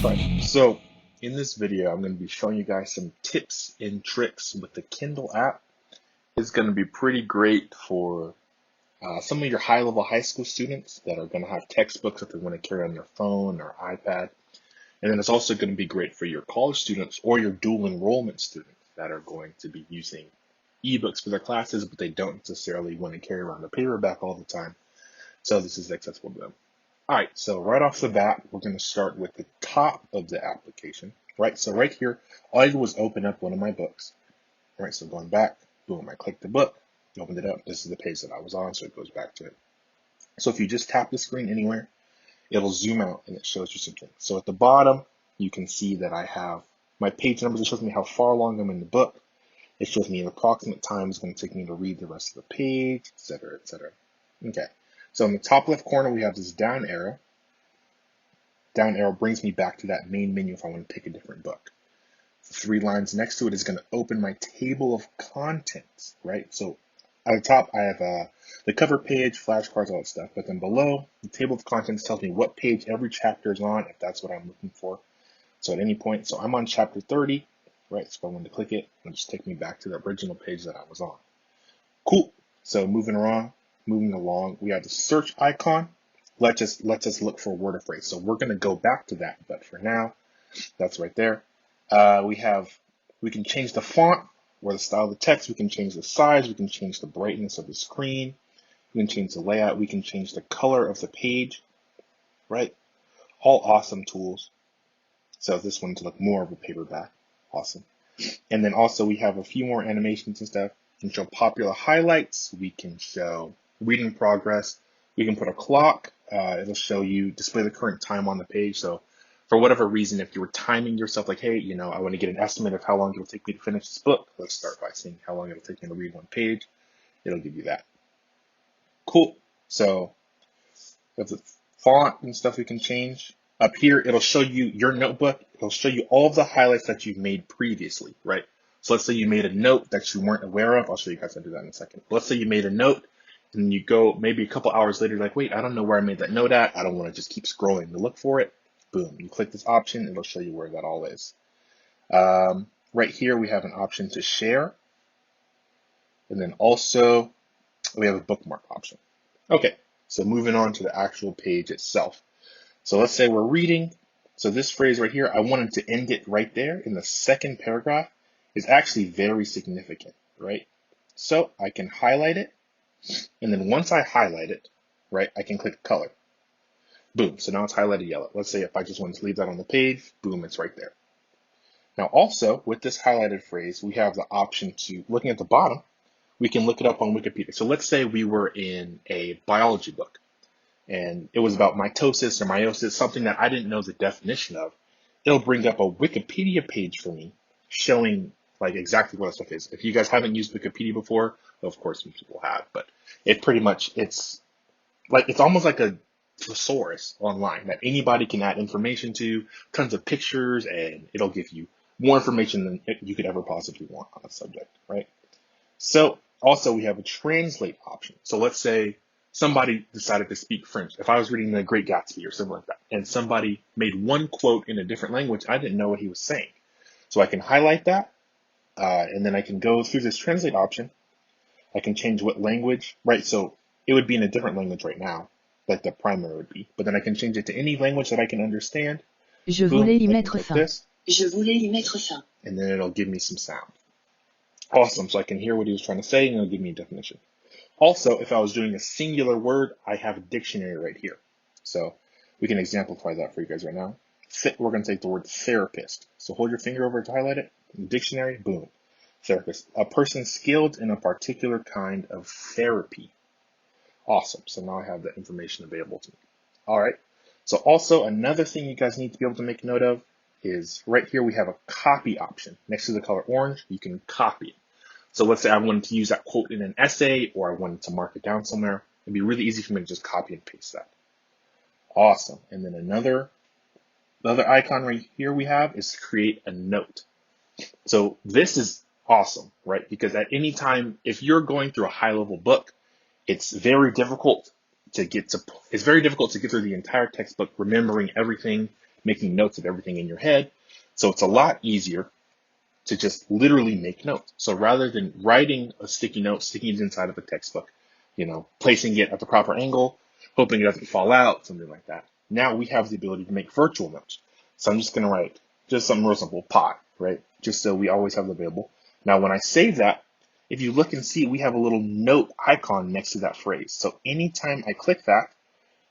Right, so in this video, I'm going to be showing you guys some tips and tricks with the Kindle app. It's going to be pretty great for some of your high-level high school students that are going to have textbooks that they want to carry on their phone or iPad. And then it's also going to be great for your college students or your dual enrollment students that are going to be using ebooks for their classes, but they don't necessarily want to carry around a paperback all the time. So this is accessible to them. All right, so right off the bat, we're going to start with the top of the application, right? So right here, all I did was open up one of my books, right? So going back, boom, I clicked the book, opened it up. This is the page that I was on, so it goes back to it. So if you just tap the screen anywhere, it'll zoom out and it shows you something. So at the bottom, you can see that I have my page numbers. It shows me how far along I'm in the book. It shows me an approximate time it's going to take me to read the rest of the page, et cetera, et cetera. Okay. So in the top left corner, we have this down arrow. Down arrow brings me back to that main menu if I want to pick a different book. The 3 lines next to it is going to open my table of contents, right? So at the top, I have the cover page, flashcards, all that stuff. But then below, the table of contents tells me what page every chapter is on, if that's what I'm looking for. So at any point, so I'm on chapter 30, right? So if I wanted to click it, it'll just take me back to the original page that I was on. Cool. So moving along, we have the search icon. Let's us look for a word or phrase. So we're going to go back to that, but for now, that's right there. We can change the font or the style of the text. We can change the size. We can change the brightness of the screen. We can change the layout. We can change the color of the page, right? All awesome tools. So this one to look more of a paperback. Awesome. And then also we have a few more animations and stuff. We can show popular highlights. We can show reading progress. We can put a clock. It'll show you, display the current time on the page. So for whatever reason, if you were timing yourself, like, hey, I want to get an estimate of how long it'll take me to finish this book. Let's start by seeing how long it'll take me to read one page. It'll give you that. Cool. So that's the font and stuff we can change. Up here, it'll show you your notebook. It'll show you all of the highlights that you've made previously, right? So let's say you made a note that you weren't aware of. I'll show you guys how to do that in a second. Let's say you made a note and you go maybe a couple hours later, like, wait, I don't know where I made that note at. I don't want to just keep scrolling to look for it. Boom, you click this option, it'll show you where that all is. Right here, we have an option to share. And then also, we have a bookmark option. Okay, so moving on to the actual page itself. So let's say we're reading. So this phrase right here, I wanted to end it right there in the second paragraph. Is actually very significant, right? So I can highlight it. And then once I highlight it, right, I can click color. Boom, so now it's highlighted yellow. Let's say if I just wanted to leave that on the page, boom, it's right there. Now also, with this highlighted phrase, we have the option to, looking at the bottom, we can look it up on Wikipedia. So let's say we were in a biology book, and it was about mitosis or meiosis, something that I didn't know the definition of. It'll bring up a Wikipedia page for me showing like exactly what stuff is. If you guys haven't used Wikipedia before, of course some people have, but it's almost like a thesaurus online that anybody can add information to, tons of pictures, and it'll give you more information than you could ever possibly want on a subject, right? So also we have a translate option. So let's say somebody decided to speak French. If I was reading The Great Gatsby or something like that, and somebody made one quote in a different language, I didn't know what he was saying. So I can highlight that, and then I can go through this translate option. I can change what language, right? So it would be in a different language right now, like the primary would be. But then I can change it to any language that I can understand. Je Boom, voulais y I can mettre click fin. this, Je voulais y mettre fin. and then it'll give me some sound. Awesome, so I can hear what he was trying to say, and it'll give me a definition. Also, if I was doing a singular word, I have a dictionary right here. So we can exemplify that for you guys right now. We're going to take the word therapist. So hold your finger over to highlight it. In the dictionary, boom. Therapist. A person skilled in a particular kind of therapy. Awesome. So now I have that information available to me. All right. So also another thing you guys need to be able to make note of is right here we have a copy option. Next to the color orange, you can copy it. So let's say I wanted to use that quote in an essay, or I wanted to mark it down somewhere. It'd be really easy for me to just copy and paste that. Awesome. And then the other icon right here we have is create a note. So this is awesome, right? Because at any time, if you're going through a high level book, it's very difficult to get through the entire textbook, remembering everything making notes of everything in your head. So it's a lot easier to just literally make notes. So rather than writing a sticky note, sticking it inside of a textbook, placing it at the proper angle, hoping it doesn't fall out, something like that. Now we have the ability to make virtual notes. So I'm just going to write just something real simple, pot, right? Just so we always have it available. Now, when I save that, if you look and see, we have a little note icon next to that phrase. So anytime I click that,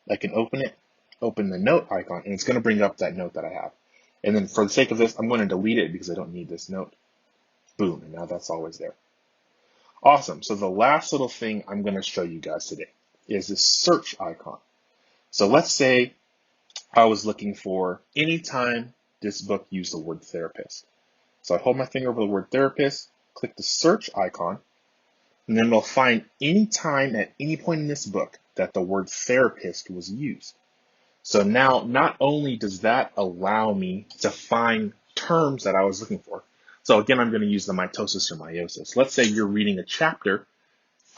I can open the note icon, and it's going to bring up that note that I have. And then for the sake of this, I'm going to delete it because I don't need this note. Boom, and now that's always there. Awesome. So the last little thing I'm going to show you guys today is this search icon. So let's say I was looking for anytime this book used the word therapist. So I hold my finger over the word therapist, click the search icon, and then it'll find any time at any point in this book that the word therapist was used. So now not only does that allow me to find terms that I was looking for. So again, I'm going to use the mitosis or meiosis. Let's say you're reading a chapter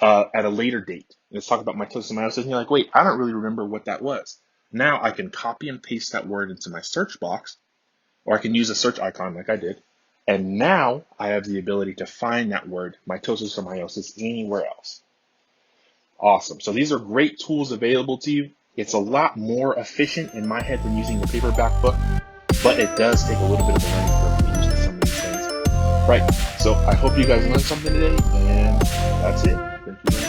at a later date. Let's talk about mitosis and meiosis, and you're like, wait, I don't really remember what that was. Now I can copy and paste that word into my search box, or I can use a search icon like I did. And now I have the ability to find that word, mitosis or meiosis, anywhere else. Awesome. So these are great tools available to you. It's a lot more efficient in my head than using the paperback book, but it does take a little bit of a learning curve to use some of these things. Right. So I hope you guys learned something today, and that's it. Thank you.